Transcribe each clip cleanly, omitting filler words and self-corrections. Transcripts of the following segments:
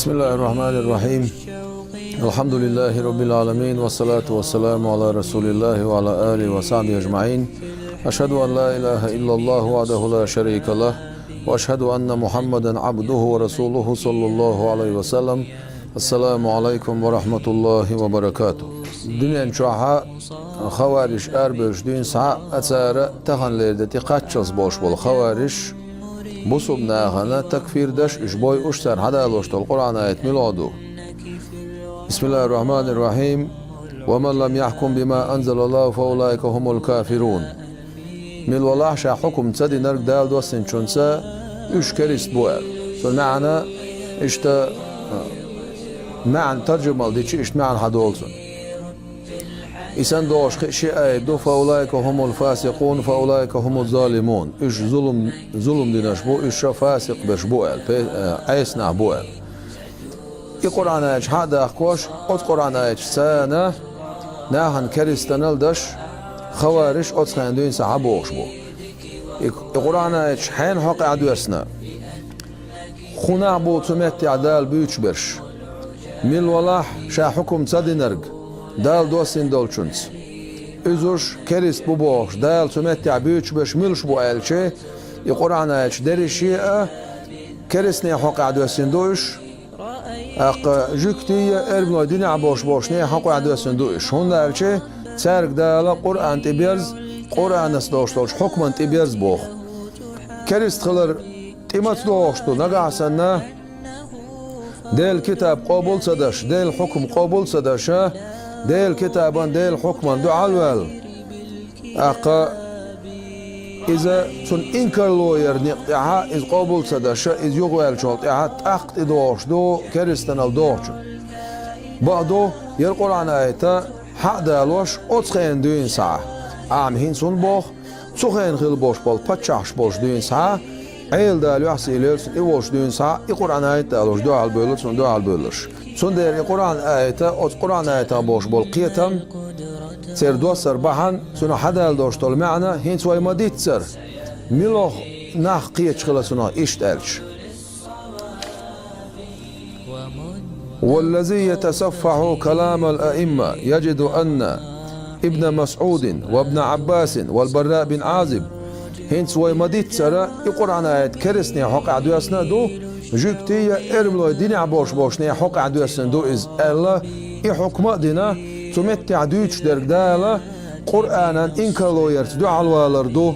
بسم الله الرحمن الرحيم. الحمد لله رب العالمين والصلاة والسلام على رسول الله وعلى آله وصحبه أجمعين. أشهد أن لا إله إلا الله وحده لا شريك له وأشهد أن محمدا عبده ورسوله صلى الله عليه وسلم. السلام عليكم ورحمة الله وبركاته. دنيا شوحة خوارج أربعش دين ساعة أتسارة تخن ليردتي قاتشز باش بالخوارج بصبنا خنا تكفير دش إشباي أشتر هذا لوشت القرآن آيات ميلادو. بسم الله الرحمن الرحيم. ومن لم يحكم بما أنزل الله فأولئك هم الكافرون. ميل والله شا حكم تسدي نرق دال دوسن شنسا إش كريست بوال. فمعنى إشتا معنى ترجمة ديش إشت معنى هدولسون. إسان دوش شيء آيات دو فأولئك هم الفاسقون فأولئك هم الظالمون. إش ظلم ديناش بو إش فاسق بش بوال عيسنا بوال. القرآن آيات هذا أخوش القرآن آيات سنة ناهن كريستانال دش خوارج أتخان دوين صحابوش بو. القرآن آيات حين حق عدوسنا خنا بو تمت عدال بيوش برش ميل والله شا حكم تصدي نرق دال دوسين دولشنس إزوش كريست بو بوش دال تمت بيوش برش ميلش بو ألشي القرآن آيات داري شيء كريستني حق عدوسين دوش اق جكتي اربنا دين عباش باشني حق عدوسين دوش هون ألشي ترك دال قرآن تبيرز قرآن استاشتاش حكم تبيرز بوخ كريست خلر تيمت دوشتو نقع سنة ديل كتاب قابل صدش ديل حكم قابل صدش ديل كتابا ديل حكما دو علوال اقا إذا سن إنكر لوير نقطعها إذ قابل صدش إذ يغوال شلطعها تأخت إدوش دو كريستانال دوش بعدو يالقرآن آيتا حق دالوش أتخين دوين ساعة هين سن بوخ تخين خيل بوش بال پتشاش بوش دوين ساعة عيل دالو يحسي إليلس إيوش دوين ساعة القرآن آيتا دالوش دو على البولش دو على البولش سن دير القرآن آيتا القرآن آيتا بوش بال قيتم سير دوسر بحن سنو حدال دوش المعنى هين سوي مديت سر ميلوخ ناخ قيتش خلصنا إشت ألش والذي يتصفح كلام الأئمة يجد أن ابن مسعود وابن عباس والبراء بن عازب هين سوي مديت سر القرآن آيات كرسني حق عدوسنا دو جكتي ارملو ديني عبوش بوشني حق عدوسنا دو إز الله حكم دينا تمت عدوش درق دالا قرآنا إنكالو يرت دو علوالر دو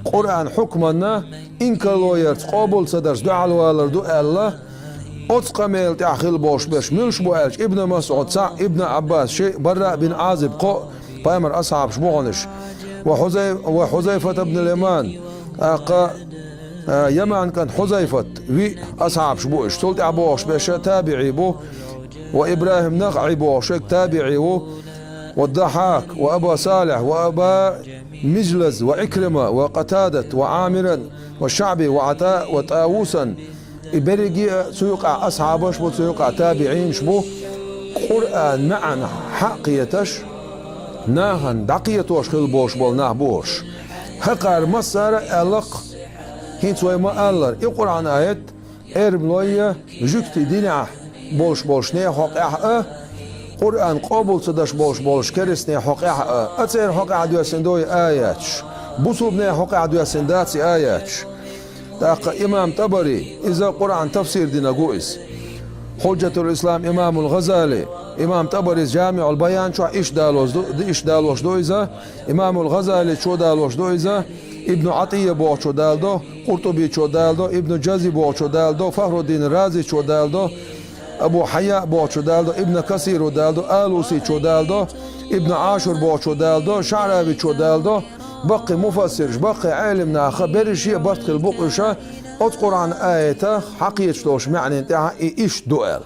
قرآن حكمنا إنكالو يرت قابل صدرس دو علوالر دو الله أتقميل تأخيل بوش بش ملش بوالش ابن مسعود سع ابن عباس شيء براء بن عازب قو بايمر أصحاب شبوغنش وحذيفة بن اليمان يمان كان حذيفة وي أصحاب شبوش تلت عبوش بش تابعي بو وإبراهيم نخعي بوش تابعي بو والضحاك وأبا صالح وأبا مجلز وعكرمة وقتادة وعامرا والشعبي وعطاء وطاووسا إبرجي سيقع أصحابش وسيقع تابعين شبو قرآن معنا حقيتش ناهن دقيتوش خل بوش بول نه بوش حقار مصر ألق هين سوي ما ألر القرآن آيات إربلوية جكتي دينع بوش بوش نه حق قرآن قابل صدش بوش بوش كرسني حق أتصير حق عدو سندوي آياتش بصوبني حق عدو سنداتي آياتش تاق إمام طبري إذا قرآن تفسير دينا قويس حجة الإسلام إمام الغزالي إمام طبري جامع البيان شو إيش دالوش دو إذا إمام الغزالي شو دالوش دو إذا ابن عطية بو شو دالدو قرطبي شو دالدو ابن جزي بو شو دالدو فخر الدين الرازي شو دالدو أبو حياء بو شو دالدو ابن كثير دالدو آلوسي شو دالدو ابن عاشر بو شو دالدو شعرابي شو دالدو بقي مفسر بقي عالم ناخ برشي بطل بقشة القرآن آيته حقيقة شلوش معنى انتها إيش دوال